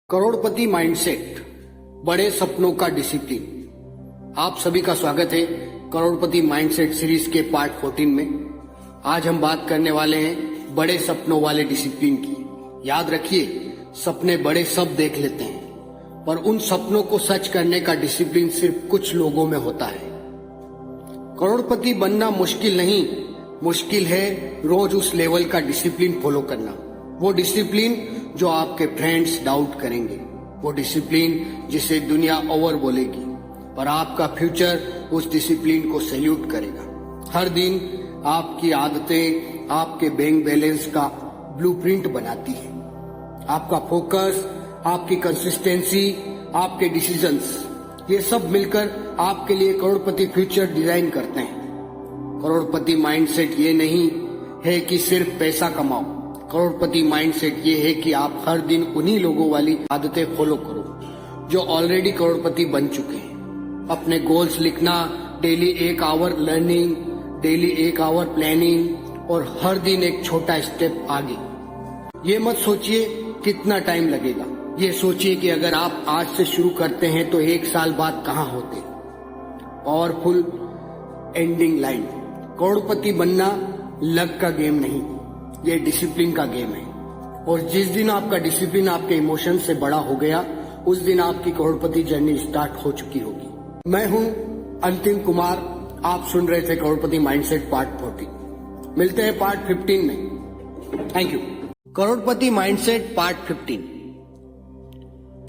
करोड़पति mindset, बड़े सपनों का डिसिप्लिन। आप सभी का स्वागत है करोड़पति माइंडसेट सीरीज के पार्ट 14 में। आज हम बात करने वाले हैं बड़े सपनों वाले डिसिप्लिन की। याद रखिए, सपने बड़े सब देख लेते हैं, पर उन सपनों को सच करने का डिसिप्लिन सिर्फ कुछ लोगों में होता है। करोड़पति बनना मुश्किल नहीं, मुश्किल है रोज उस लेवल का डिसिप्लिन फॉलो करना। वो डिसिप्लिन जो आपके फ्रेंड्स डाउट करेंगे, वो डिसिप्लिन जिसे दुनिया ओवर बोलेगी, पर आपका फ्यूचर उस डिसिप्लिन को सैल्यूट करेगा। हर दिन आपकी आदतें आपके बैंक बैलेंस का ब्लूप्रिंट बनाती है। आपका फोकस, आपकी कंसिस्टेंसी, आपके डिसीजंस, ये सब मिलकर आपके लिए करोड़पति फ्यूचर डिजाइन करते हैं। करोड़पति माइंडसेट ये नहीं है कि सिर्फ पैसा कमाओ। करोड़पति माइंडसेट ये है कि आप हर दिन उन्हीं लोगों वाली आदतें फॉलो करो जो ऑलरेडी करोड़पति बन चुके हैं। अपने गोल्स लिखना, daily 1 hour learning, daily 1 hour planning और हर दिन एक छोटा स्टेप आगे। ये मत सोचिए कितना टाइम लगेगा, ये सोचिए कि अगर आप आज से शुरू करते हैं तो 1 साल बाद कहाँ होते। Powerful ending line. करोड़पति बनना लक का गेम नहीं, ये डिसिप्लिन का गेम है। और जिस दिन आपका डिसिप्लिन आपके इमोशन से बड़ा हो गया, उस दिन आपकी करोड़पति जर्नी स्टार्ट हो चुकी होगी। मैं हूं अंतिम कुमार, आप सुन रहे थे करोड़पति माइंडसेट पार्ट 14। मिलते हैं पार्ट 15 में। Thank you. Crorepati mindset part 15।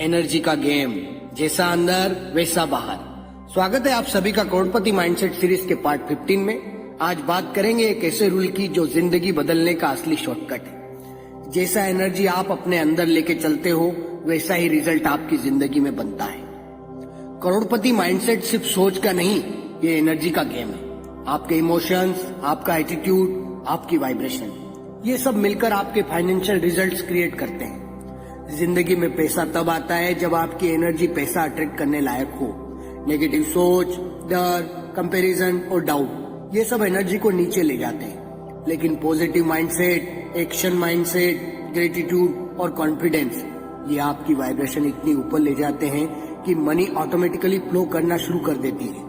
Energy का गेम, जैसा अंदर वैसा बाहर। स्वागत है आप सभी का करोड़पति माइंडसेट सीरीज के पार्ट 15 में। आज बात करेंगे एक ऐसे रूल की जो जिंदगी बदलने का असली शॉर्टकट है। जैसा एनर्जी आप अपने अंदर लेके चलते हो, वैसा ही रिजल्ट आपकी जिंदगी में बनता है। करोड़पति माइंडसेट सिर्फ सोच का नहीं, ये एनर्जी का गेम है। आपके इमोशंस, आपका एटीट्यूड, आपकी वाइब्रेशन, ये सब मिलकर आपके फाइनेंशियल रिजल्ट्स क्रिएट करते हैं। जिंदगी में पैसा तब आता है जब आपकी एनर्जी पैसा अट्रैक्ट करने लायक हो। नेगेटिव सोच, डर, कंपैरिजन और डाउट, ये सब एनर्जी को नीचे ले जाते हैं। लेकिन positive mindset, action mindset, gratitude और कॉन्फिडेंस, ये आपकी वाइब्रेशन इतनी ऊपर ले जाते हैं कि मनी ऑटोमेटिकली फ्लो करना शुरू कर देती है।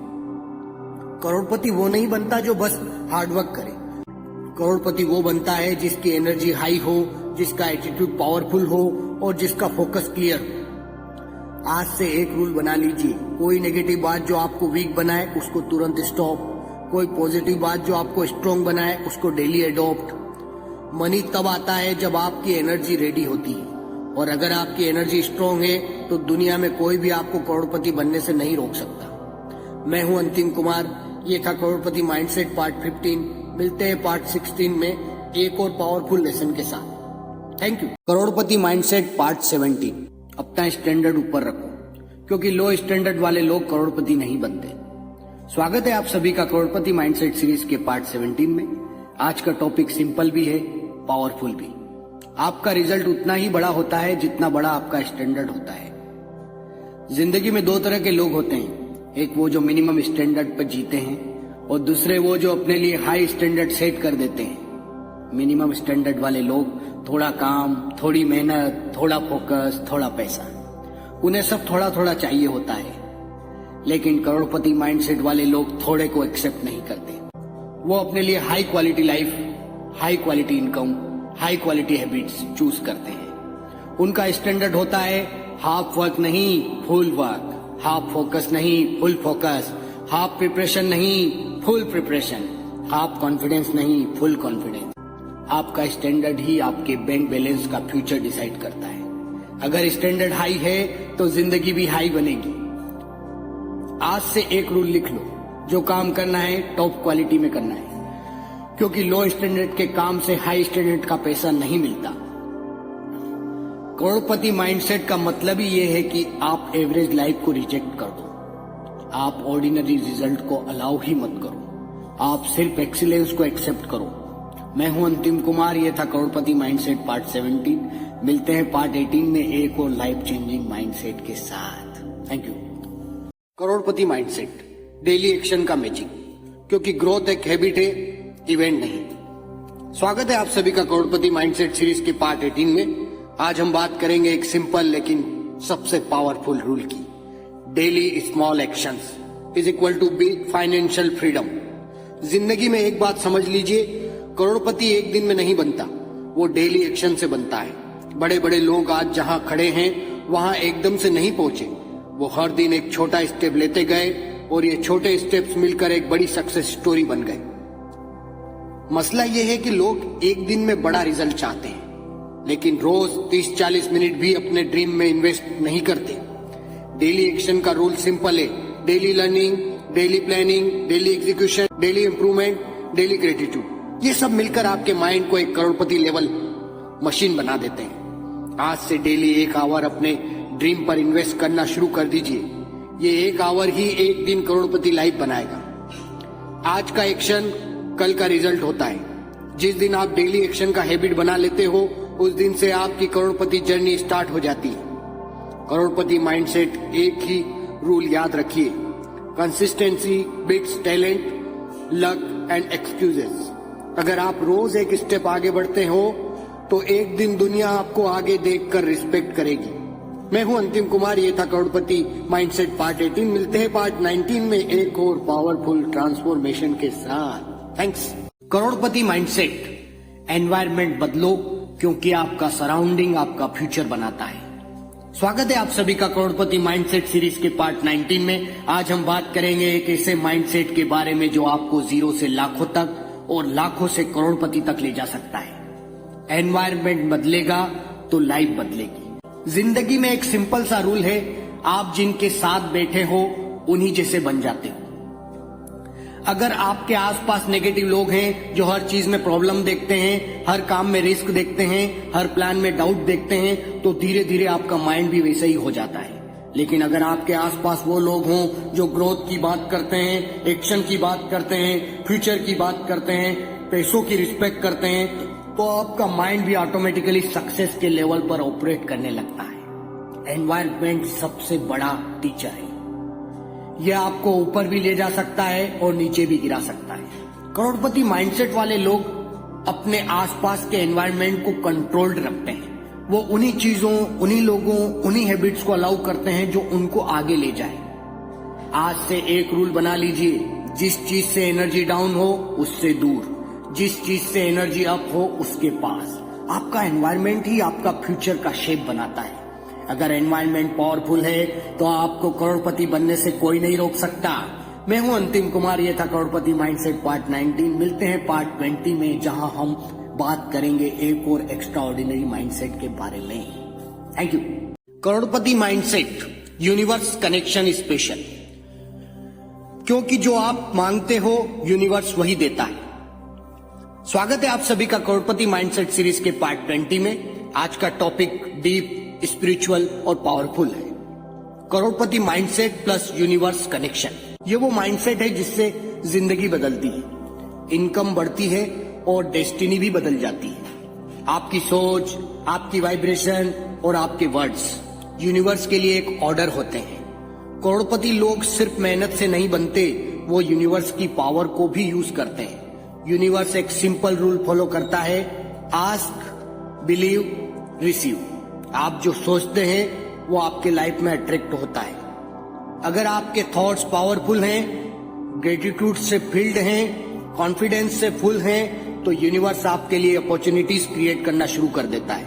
करोड़पति वो नहीं बनता जो बस हार्डवर्क करे। करोड़पति वो बनता है जिसकी एनर्जी हाई हो, जिसका एटीट्यूड पावरफुल हो और जिसका फोकस क्लियर हो। आज से एक रूल बना लीजिए, कोई नेगेटिव बात जो आपको वीक बनाए उसको तुरंत स्टॉप, कोई पॉजिटिव बात जो आपको स्ट्रॉन्ग बनाए उसको डेली एडॉप्ट। मनी तब आता है जब आपकी एनर्जी रेडी होती है, और अगर आपकी एनर्जी स्ट्रॉन्ग है तो दुनिया में कोई भी आपको करोड़पति बनने से नहीं रोक सकता। मैं हूं अंतिम कुमार, ये था करोड़पति माइंडसेट पार्ट 15। मिलते हैं पार्ट 16 में एक और पावरफुल लेसन के साथ। Thank you. Crorepati mindset part 17। अपना स्टैंडर्ड ऊपर रखो, क्योंकि लो स्टैंडर्ड वाले लोग करोड़पति नहीं बनते। स्वागत है आप सभी का करोड़पति माइंडसेट सीरीज के पार्ट 17 में। आज का टॉपिक सिंपल भी है, पावरफुल भी। आपका रिजल्ट उतना ही बड़ा होता है जितना बड़ा आपका स्टैंडर्ड होता है। जिंदगी में 2 तरह के लोग होते हैं, एक वो जो मिनिमम स्टैंडर्ड पर जीते हैं, और दूसरे वो जो अपने लिए हाई स्टैंडर्ड सेट कर देते हैं। मिनिमम स्टैंडर्ड वाले लोग थोड़ा काम, थोड़ी मेहनत, थोड़ा फोकस, थोड़ा पैसा, उन्हें सब थोड़ा थोड़ा चाहिए होता है। लेकिन करोड़पति माइंडसेट वाले लोग थोड़े को एक्सेप्ट नहीं करते। वो अपने लिए high quality life, high quality income, high quality habits choose करते हैं। उनका स्टैंडर्ड होता है हाफ वर्क नहीं, फुल वर्क, हाफ फोकस नहीं, फुल फोकस, हाफ प्रिपरेशन नहीं, फुल प्रिपरेशन, हाफ कॉन्फिडेंस नहीं, फुल कॉन्फिडेंस। आपका स्टैंडर्ड ही आपके बैंक बैलेंस का फ्यूचर डिसाइड करता है। अगर स्टैंडर्ड हाई है तो जिंदगी भी हाई बनेगी। आज से एक रूल लिख लो, जो काम करना है टॉप क्वालिटी में करना है, क्योंकि लो स्टैंडर्ड के काम से हाई स्टैंडर्ड का पैसा नहीं मिलता। करोड़पति माइंडसेट का मतलब ही ये है कि आप एवरेज लाइफ को रिजेक्ट कर दो। आप ऑर्डिनरी रिजल्ट को अलाउ ही मत करो, आप सिर्फ एक्सीलेंस को एक्सेप्ट करो। मैं हूं अंतिम कुमार, ये था करोड़पति माइंडसेट पार्ट 17। मिलते हैं पार्ट 18 में एक और लाइफ चेंजिंग माइंडसेट के साथ। Thank you. Crorepati mindset, daily action का मैजिक, क्योंकि ग्रोथ एक हैबिट है, इवेंट नहीं। स्वागत है आप सभी का करोड़पति माइंडसेट सीरीज के पार्ट 18 में। आज हम बात करेंगे एक सिंपल लेकिन सबसे पावरफुल रूल की। Daily small actions is equal to big financial freedom. जिंदगी में एक बात समझ लीजिए, करोड़पति एक दिन में नहीं बनता, वो डेली एक्शन से बनता है। बड़े बड़े लोग आज जहां खड़े हैं वहां एकदम से नहीं पहुंचे, वो हर दिन एक छोटा स्टेप लेते गए और ये छोटे स्टेप्स मिलकर एक बड़ी सक्सेस स्टोरी बन गए। मसला ये है कि लोग एक दिन में बड़ा रिजल्ट चाहते हैं, लेकिन रोज 30-40 मिनट भी अपने ड्रीम में इन्वेस्ट नहीं करते। डेली एक्शन का रूल सिंपल है, daily learning, daily planning, daily execution, daily improvement, daily gratitude. ये सब मिलकर आपके माइंड को एक करोड़पति लेवल मशीन बना देते हैं। आज से डेली 1 आवर अपने ड्रीम पर इन्वेस्ट करना शुरू कर दीजिए। ये 1 आवर ही एक दिन करोड़पति लाइफ बनाएगा। आज का एक्शन कल का रिजल्ट होता है। जिस दिन आप डेली एक्शन का हैबिट बना लेते हो, उस दिन से आपकी करोड़पति जर्नी स्टार्ट हो जाती है। करोड़पति माइंडसेट, एक ही रूल याद रखिए, consistency beats talent, luck and excuses. अगर आप रोज एक स्टेप आगे बढ़ते हो तो एक दिन दुनिया आपको आगे देखकर रिस्पेक्ट करेगी। मैं हूं अंतिम कुमार, ये था करोड़पति माइंडसेट पार्ट 18। मिलते हैं पार्ट 19 में एक और पावरफुल ट्रांसफॉर्मेशन के साथ। थैंक्स। करोड़पति माइंडसेट, एनवायरनमेंट बदलो क्योंकि आपका सराउंडिंग आपका फ्यूचर बनाता है। स्वागत है आप सभी का करोड़पति माइंडसेट सीरीज के पार्ट 19 में। आज हम बात करेंगे एक ऐसे माइंडसेट के बारे में जो आपको 0 से लाखों तक और लाखों से करोड़पति तक ले जा सकता है। एनवायरनमेंट बदलेगा तो लाइफ बदलेगी। जिंदगी में एक सिंपल सा रूल है, आप जिनके साथ बैठे हो उन्हीं जैसे बन जाते हो। अगर आपके आसपास नेगेटिव लोग हैं जो हर चीज में प्रॉब्लम देखते हैं, हर काम में रिस्क देखते हैं, हर प्लान में डाउट देखते हैं, तो धीरे धीरे आपका माइंड भी वैसा ही हो जाता है। लेकिन अगर आपके आसपास वो लोग हों जो ग्रोथ की बात करते हैं, एक्शन की बात करते हैं, फ्यूचर की बात करते हैं, पैसों की रिस्पेक्ट करते हैं, तो आपका माइंड भी ऑटोमेटिकली सक्सेस के लेवल पर ऑपरेट करने लगता है। एनवायरनमेंट सबसे बड़ा टीचर है। यह आपको ऊपर भी ले जा सकता है और नीचे भी गिरा सकता है। करोड़पति माइंडसेट वाले लोग अपने आसपास के एनवायरनमेंट को कंट्रोल्ड रखते हैं। वो उन्हीं चीजों, उन्हीं लोगों, उन्हीं हैबिट्स को अलाउ करते हैं जो उनको आगे ले जाए। आज से एक रूल बना लीजिए, जिस चीज से एनर्जी डाउन हो उससे दूर, जिस चीज से एनर्जी अप हो उसके पास। आपका एनवायरनमेंट ही आपका फ्यूचर का शेप बनाता है। अगर एनवायरनमेंट पावरफुल है तो आपको करोड़पति बनने से कोई नहीं रोक सकता। मैं हूं अंतिम कुमार, ये था करोड़पति माइंडसेट पार्ट 19। मिलते हैं पार्ट 20 में, जहां हम बात करेंगे एक और एक्स्ट्रा ऑर्डिनरी माइंडसेट के बारे में। Thank you. Crorepati mindset, universe connection special. क्योंकि जो आप मांगते हो यूनिवर्स वही देता है। स्वागत है आप सभी का करोड़पति माइंडसेट सीरीज के पार्ट 20 में। आज का टॉपिक डीप, स्पिरिचुअल और पावरफुल है। करोड़पति माइंडसेट प्लस यूनिवर्स कनेक्शन। ये वो माइंडसेट है जिससे जिंदगी बदलती है, इनकम बढ़ती है और डेस्टिनी भी बदल जाती है। आपकी सोच, आपकी वाइब्रेशन और आपके वर्ड्स यूनिवर्स के लिए एक ऑर्डर होते हैं। करोड़पति लोग सिर्फ मेहनत से नहीं बनते, वो यूनिवर्स की पावर को भी यूज करते हैं। यूनिवर्स एक सिंपल रूल फॉलो करता है, आस्क, बिलीव, रिसीव। आप जो सोचते हैं वो आपके लाइफ में अट्रैक्ट होता है। अगर आपके थॉट्स पावरफुल हैं, ग्रेटिट्यूड से फिल्ड हैं, कॉन्फिडेंस से फुल हैं, तो यूनिवर्स आपके लिए अपॉर्चुनिटीज क्रिएट करना शुरू कर देता है।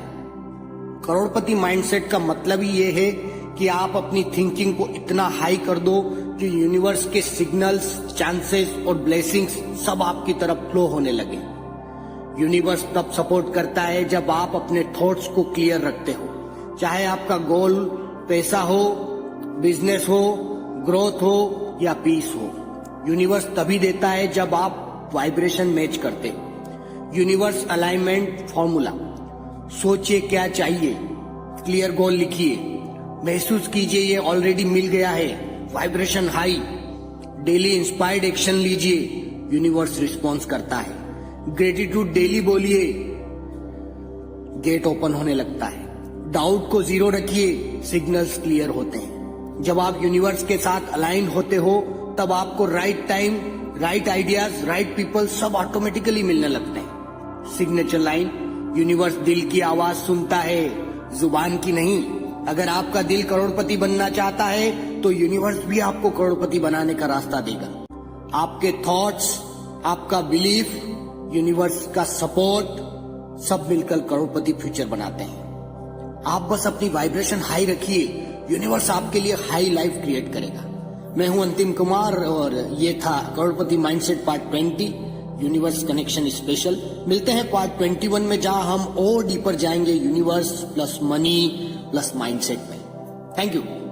करोड़पति माइंडसेट का मतलब ही ये है कि आप अपनी थिंकिंग को इतना हाई कर दो कि यूनिवर्स के सिग्नल्स, चांसेस और ब्लेसिंग्स सब आपकी तरफ फ्लो होने लगे। यूनिवर्स तब सपोर्ट करता है जब आप अपने थॉट्स को क्लियर रखते हो। चाहे आपका गोल पैसा हो, बिजनेस हो, ग्रोथ हो या पीस हो, यूनिवर्स तभी देता है जब आप वाइब्रेशन मैच करते हो। Universe alignment formula. सोचिए क्या चाहिए, क्लियर गोल लिखिए, महसूस कीजिए ये ऑलरेडी मिल गया है, vibration high. Daily inspired action लीजिए, यूनिवर्स रिस्पॉन्स करता है। ग्रेटिट्यूड डेली बोलिए, गेट ओपन होने लगता है। डाउट को 0 रखिए, सिग्नल्स क्लियर होते हैं। जब आप यूनिवर्स के साथ अलाइन होते हो तब आपको right time, right ideas, right people सब ऑटोमेटिकली मिलने लगते हैं। सिग्नेचर लाइन, यूनिवर्स दिल की आवाज सुनता है, जुबान की नहीं। अगर आपका दिल करोड़पति बनना चाहता है तो यूनिवर्स भी आपको करोड़पति बनाने का रास्ता देगा। आपके थॉट्स, आपका बिलीफ, यूनिवर्स का सपोर्ट सब मिलकर करोड़पति फ्यूचर बनाते हैं। आप बस अपनी वाइब्रेशन हाई रखिए, यूनिवर्स आपके लिए हाई लाइफ क्रिएट करेगा। मैं हूं अंतिम कुमार और ये था crorepati mindset part 20 universe connection special. मिलते हैं पार्ट 21 में, जहां हम और डीपर जाएंगे universe plus money plus mindset में। Thank you.